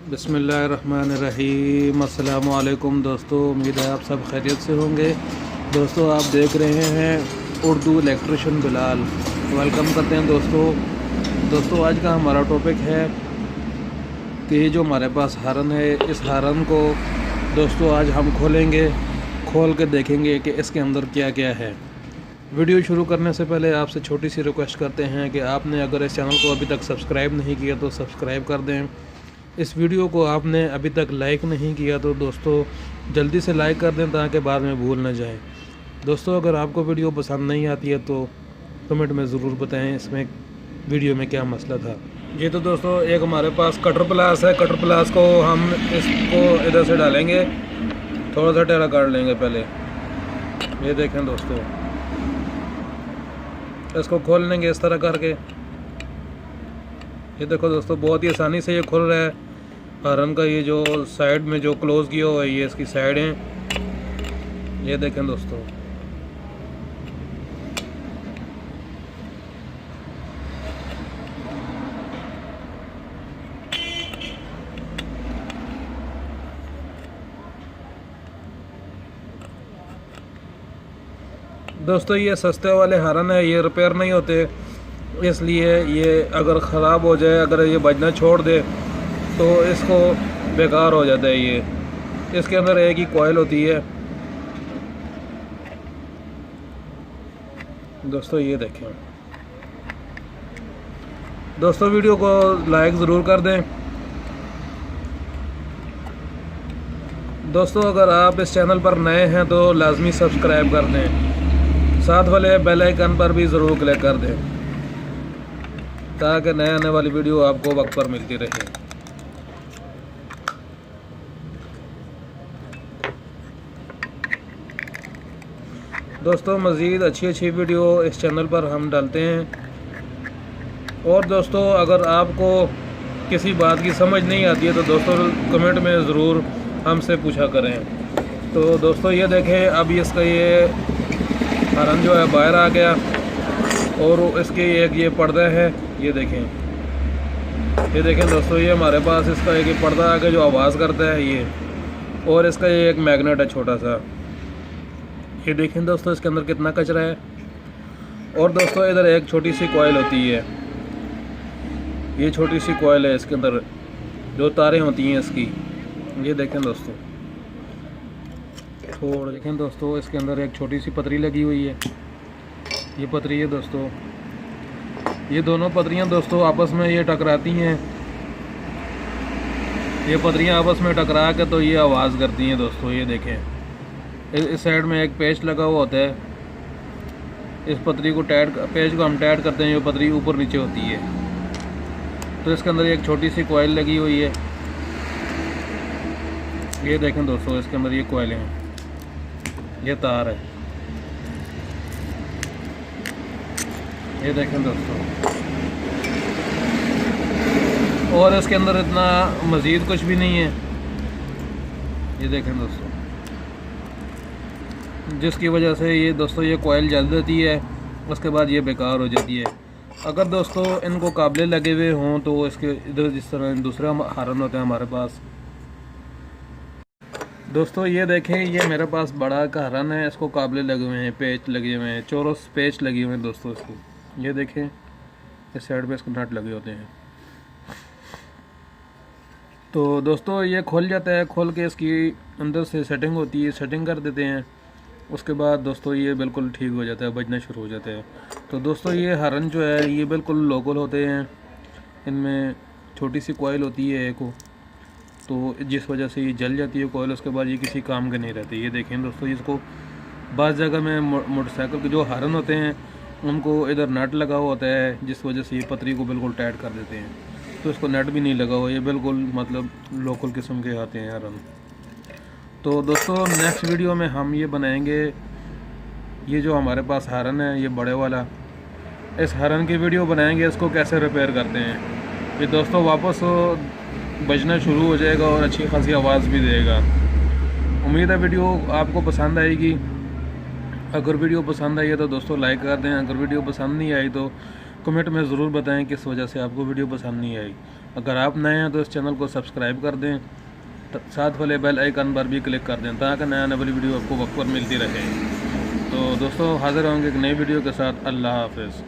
बिस्मिल्लाहिर्रहमानिर्रहीम। अस्सलामु अलैकुम दोस्तों, उम्मीद है आप सब खैरियत से होंगे। दोस्तों आप देख रहे हैं उर्दू इलेक्ट्रिशियन बिलाल। वेलकम करते हैं दोस्तों आज का हमारा टॉपिक है कि ये जो हमारे पास हारन है, इस हारन को दोस्तों आज हम खोल के देखेंगे कि इसके अंदर क्या क्या है। वीडियो शुरू करने से पहले आपसे छोटी सी रिक्वेस्ट करते हैं कि आपने अगर इस चैनल को अभी तक सब्सक्राइब नहीं किया तो सब्सक्राइब कर दें। इस वीडियो को आपने अभी तक लाइक नहीं किया तो दोस्तों जल्दी से लाइक कर दें ताकि बाद में भूल ना जाए। दोस्तों अगर आपको वीडियो पसंद नहीं आती है तो कमेंट में ज़रूर बताएं इसमें वीडियो में क्या मसला था। ये तो दोस्तों एक हमारे पास कटर प्लास है। कटर प्लास को हम इसको इधर से डालेंगे, थोड़ा सा टेढ़ा काट लेंगे पहले। ये देखें दोस्तों, इसको खोल लेंगे इस तरह करके। ये देखो दोस्तों, बहुत ही आसानी से ये खुल रहा है। हारन का ये जो साइड में जो क्लोज़ किया हुआ है, ये इसकी साइड है। ये देखें दोस्तों, ये सस्ते वाले हारन है, ये रिपेयर नहीं होते, इसलिए ये अगर ख़राब हो जाए, अगर ये बजना छोड़ दे तो इसको बेकार हो जाता है। ये इसके अंदर एक ही कॉइल होती है दोस्तों। ये देखें दोस्तों, वीडियो को लाइक ज़रूर कर दें दोस्तों। अगर आप इस चैनल पर नए हैं तो लाजमी सब्सक्राइब कर दें, साथ वाले बेल आइकन पर भी ज़रूर क्लिक कर दें ताकि नए आने वाली वीडियो आपको वक्त पर मिलती रहे। दोस्तों मज़ीद अच्छी वीडियो इस चैनल पर हम डालते हैं। और दोस्तों अगर आपको किसी बात की समझ नहीं आती है तो दोस्तों कमेंट में ज़रूर हमसे पूछा करें। तो दोस्तों ये देखें, अब इसका ये हारन जो है बाहर आ गया और इसके एक ये पर्दा है। ये देखें दोस्तों, ये हमारे पास इसका एक पर्दा आ गया जो आवाज़ करता है ये, और इसका ये एक मैग्नेट है छोटा सा। ये देखें दोस्तों, इसके अंदर कितना कचरा है। और दोस्तों इधर एक छोटी सी कॉइल होती है, ये छोटी सी कॉइल है, इसके अंदर जो तारें होती हैं इसकी। ये देखें दोस्तों, थोड़ा देखें दोस्तों, इसके अंदर एक छोटी सी पतरी लगी हुई है। ये पतरी है दोस्तों, ये दोनों पतरियां दोस्तों आपस में ये टकराती हैं। ये पतरियां आपस में टकरा के तो ये आवाज़ करती हैं दोस्तों। ये देखें, इस साइड में एक पेच लगा हुआ होता है। इस पतरी को पेच को हम टाइट करते हैं, ये पतरी ऊपर नीचे होती है। तो इसके अंदर एक छोटी सी कॉइल लगी हुई है। ये देखें दोस्तों, इसके अंदर ये कॉइलें हैं, ये तार है। ये देखें दोस्तों, और इसके अंदर इतना मज़ीद कुछ भी नहीं है। ये देखें दोस्तों, जिसकी वजह से ये दोस्तों ये कॉइल जल जाती है, उसके बाद ये बेकार हो जाती है। अगर दोस्तों इनको काबले लगे हुए हों तो इसके इधर जिस तरह दूसरा हारन होता है हमारे पास। दोस्तों ये देखें, ये मेरे पास बड़ा का हारन है, इसको काबले लगे हुए हैं, पेच लगे हुए हैं, चौरस पेच लगे हुए हैं दोस्तों इसको। ये देखें, इस साइड पे इसको नट लगे होते हैं। तो दोस्तों ये खुल जाता है, खोल के इसकी अंदर से सेटिंग होती है, सेटिंग कर देते हैं। उसके बाद दोस्तों ये बिल्कुल ठीक हो जाता है, बजना शुरू हो जाता है। तो दोस्तों ये हारन जो है ये बिल्कुल लोकल होते हैं, इनमें छोटी सी कॉइल होती है एक, तो जिस वजह से ये जल जाती है कॉइल, उसके बाद ये किसी काम के नहीं रहती। ये देखें दोस्तों, इसको बाज़ जगह में मोटरसाइकिल के जो हारन होते हैं उनको इधर नट लगा हुआ होता है, जिस वजह से ये पतरी को बिल्कुल टाइट कर देते हैं। तो इसको नट भी नहीं लगा हुआ, ये बिल्कुल मतलब लोकल किस्म के आते हैं हारन। तो दोस्तों नेक्स्ट वीडियो में हम ये बनाएंगे, ये जो हमारे पास हारन है ये बड़े वाला, इस हारन की वीडियो बनाएंगे, इसको कैसे रिपेयर करते हैं। ये दोस्तों वापस बजना शुरू हो जाएगा और अच्छी खासी आवाज़ भी देगा। उम्मीद है वीडियो आपको पसंद आएगी। अगर वीडियो पसंद आई है तो दोस्तों लाइक कर दें। अगर वीडियो पसंद नहीं आई तो कमेंट में ज़रूर बताएं किस वजह से आपको वीडियो पसंद नहीं आई। अगर आप नए हैं तो इस चैनल को सब्सक्राइब कर दें, साथ वाले बेल आइकन पर भी क्लिक कर दें ताकि नया नई वीडियो आपको वक्त पर मिलती रहे। तो दोस्तों हाज़िर होंगे एक नई वीडियो के साथ। अल्लाह हाफ़िज़।